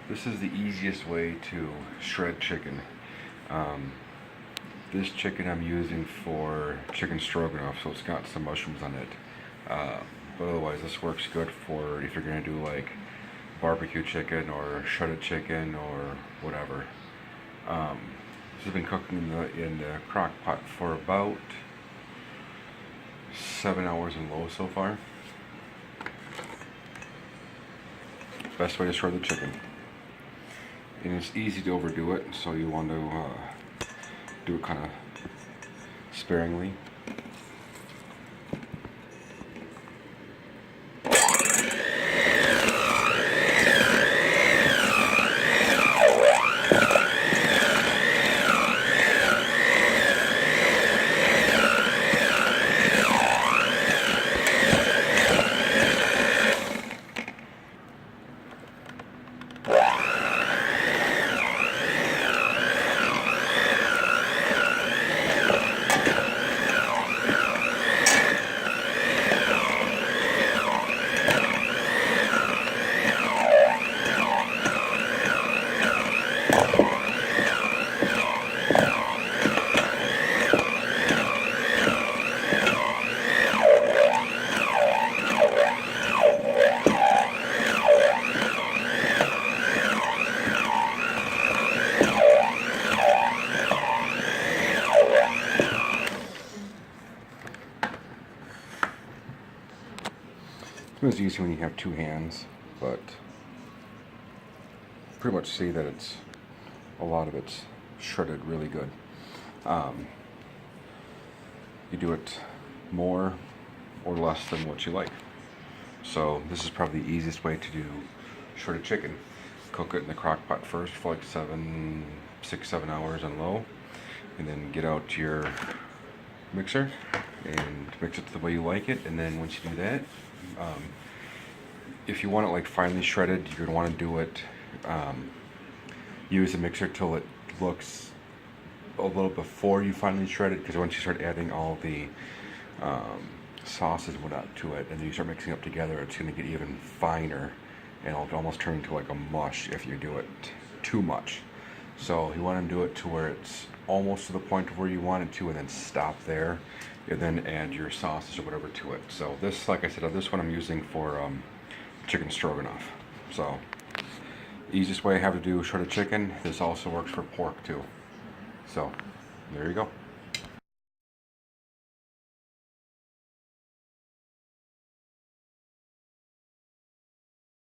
This is the easiest way to shred chicken. This chicken I'm using for chicken stroganoff, so it's got some mushrooms on it. But otherwise, this works good for if you're gonna do like barbecue chicken or shredded chicken or whatever. This has been cooking in the crock pot for about 7 hours in low so far. Best way to shred the chicken. And it's easy to overdo it, so you want to do it kind of sparingly. It's easy when you have two hands, but pretty much see that a lot of it's shredded really good. You do it more or less than what you like. So this is probably the easiest way to do shredded chicken. Cook it in the crock pot first for like 6-7 hours on low, and then get out your mixer and mix it the way you like it. And then once you do that, if you want it like finely shredded, you're gonna want to do it. Use the mixer till it looks a little before you finally shred it, because once you start adding all the sauces and whatnot to it, and then you start mixing up together, it's gonna get even finer, and it'll almost turn into like a mush if you do it too much. So you want to do it to where it's almost to the point of where you want it to, and then stop there, and then add your sauces or whatever to it. So this, like I said, this one I'm using for chicken stroganoff. So easiest way I have to do shredded chicken. This also works for pork too. So there you go.